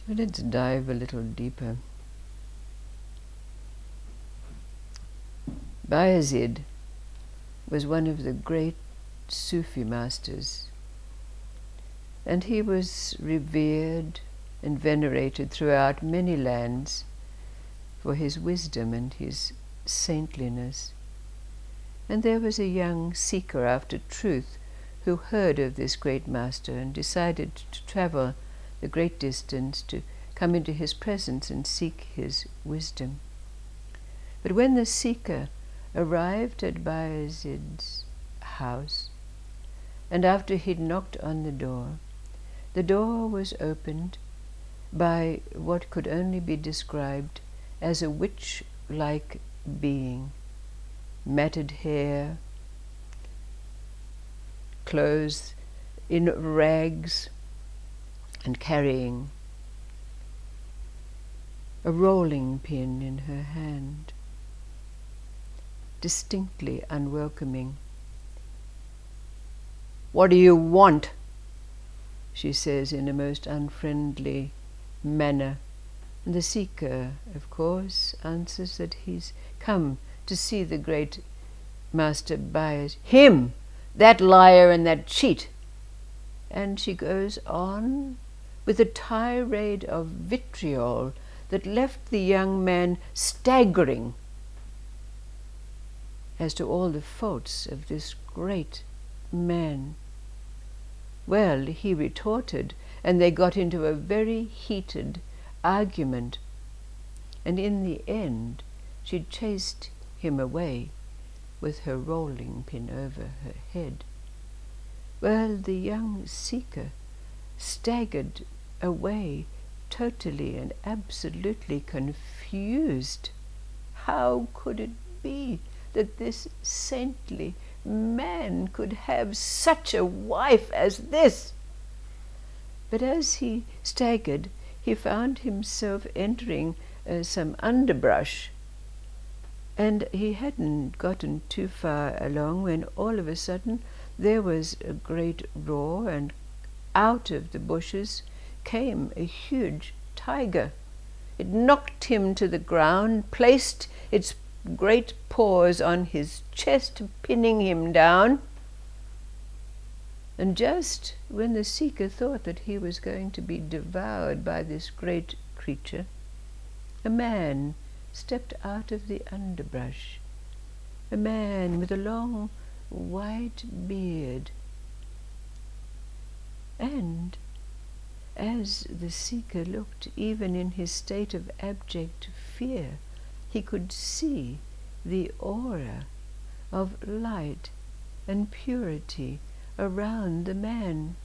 So let's dive a little deeper. Bayazid was one of the great Sufi masters, and he was revered and venerated throughout many lands for his wisdom and his saintliness. And there was a young seeker after truth who heard of this great master and decided to travel the great distance to come into his presence and seek his wisdom. But when the seeker arrived at Bayazid's house, and after he'd knocked on the door was opened by what could only be described as a witch-like being, matted hair, clothes in rags, and carrying a rolling pin in her hand, distinctly unwelcoming. "What do you want?" she says in a most unfriendly manner. And the seeker, of course, answers that he's come to see the great Master Bayazid. "Him! That liar and that cheat!" And she goes on with a tirade of vitriol that left the young man staggering as to all the faults of this great man. Well, he retorted, and they got into a very heated argument, and in the end she chased him away with her rolling pin over her head. Well, the young seeker staggered away totally and absolutely confused. How could it be that this saintly man could have such a wife as this? But as he staggered, he found himself entering some underbrush, and he hadn't gotten too far along when all of a sudden there was a great roar, and out of the bushes came a huge tiger. It knocked him to the ground, placed its great paws on his chest, pinning him down. And just when the seeker thought that he was going to be devoured by this great creature, a man stepped out of the underbrush, a man with a long white beard. And as the seeker looked, even in his state of abject fear, he could see the aura of light and purity around the man.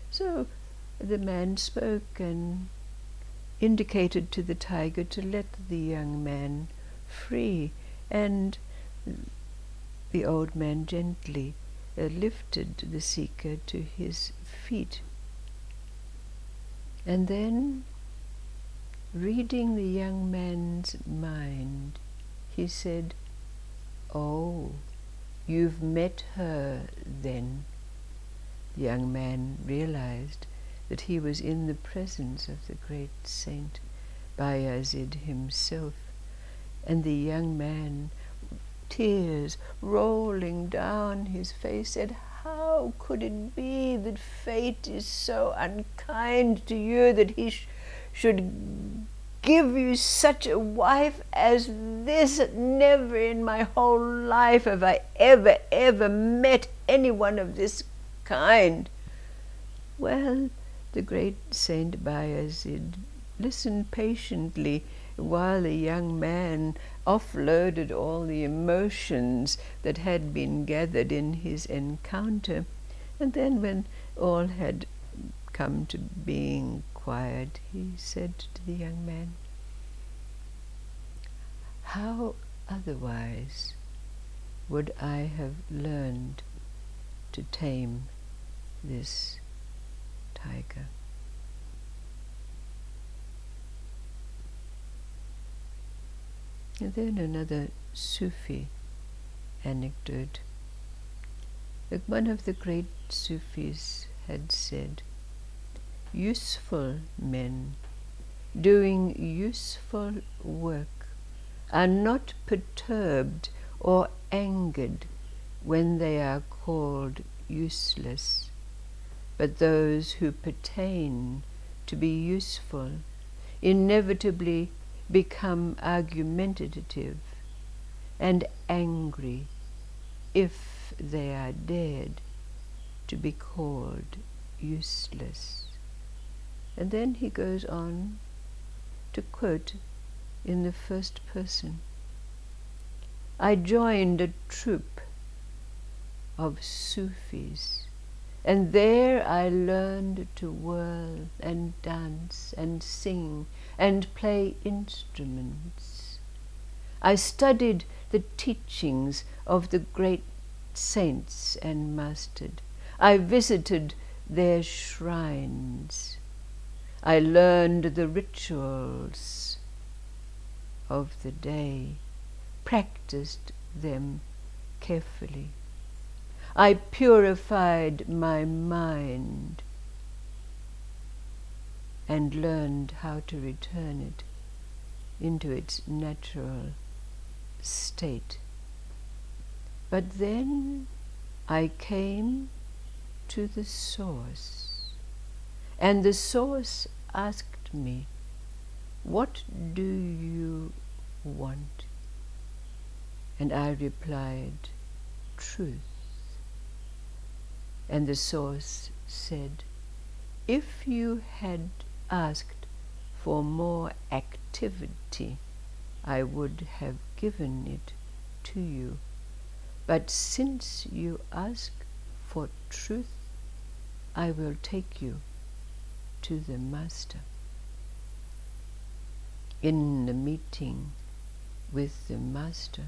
So the man spoke and indicated to the tiger to let the young man free, and the old man gently lifted the seeker to his feet. And then, reading the young man's mind, he said, "Oh, you've met her then." The young man realized that he was in the presence of the great saint Bayazid himself, and the young man, tears rolling down his face, said, "How could it be that fate is so unkind to you that he should give you such a wife as this? Never in my whole life have I ever met anyone of this kind." Well, the great Saint Bayazid listened patiently while the young man offloaded all the emotions that had been gathered in his encounter. And then when all had come to being quiet, he said to the young man, "How otherwise would I have learned to tame this tiger?" And then another Sufi anecdote. Like one of the great Sufis had said, useful men doing useful work are not perturbed or angered when they are called useless, but those who pertain to be useful inevitably become argumentative and angry if they are dared to be called useless. And then he goes on to quote in the first person. I joined a troupe of Sufis, and there I learned to whirl and dance and sing and play instruments. I studied the teachings of the great saints and mastered. I visited their shrines. I learned the rituals of the day, practiced them carefully. I purified my mind and learned how to return it into its natural state. But then I came to the source, and the source asked me, "What do you want?" And I replied, "Truth." And the source said, "If you had asked for more activity, I would have given it to you. But since you ask for truth, I will take you to the Master." In the meeting with the Master,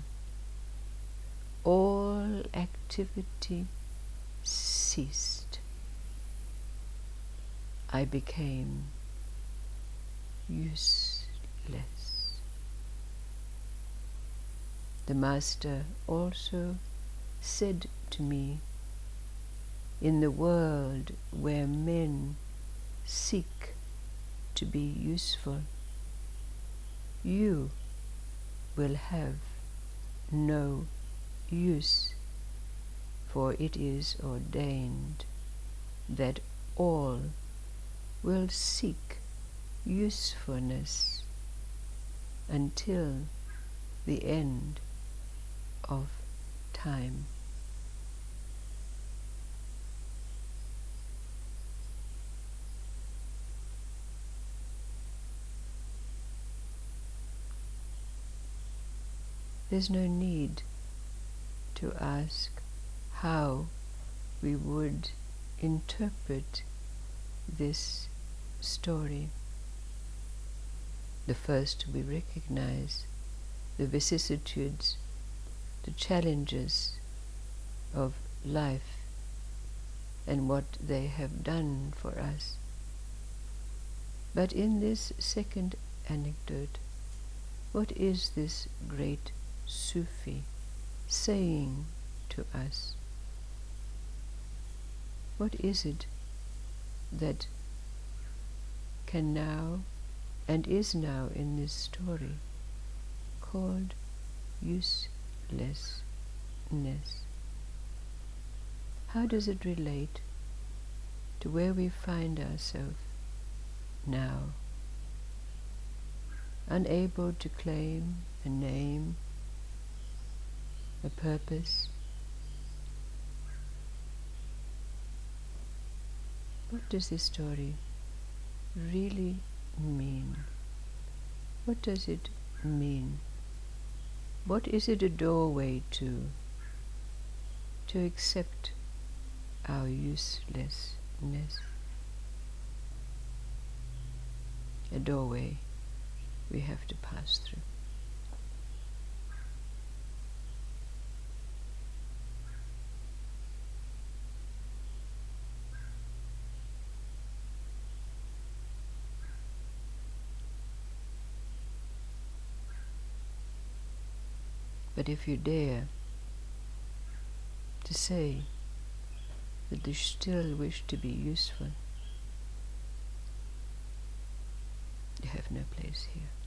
all activity ceased. I became useless. The Master also said to me, in the world where men seek to be useful, you will have no use, for it is ordained that all will seek usefulness until the end of time. There's no need to ask how we would interpret this story. The first, we recognize the vicissitudes, the challenges of life and what they have done for us. But in this second anecdote, what is this great Sufi saying to us? What is it that can now and is now in this story called uselessness? How does it relate to where we find ourselves now? Unable to claim a name, a purpose. What does this story really mean? What does it mean? What is it a doorway to accept our uselessness? A doorway we have to pass through. But if you dare to say that you still wish to be useful, have no place here.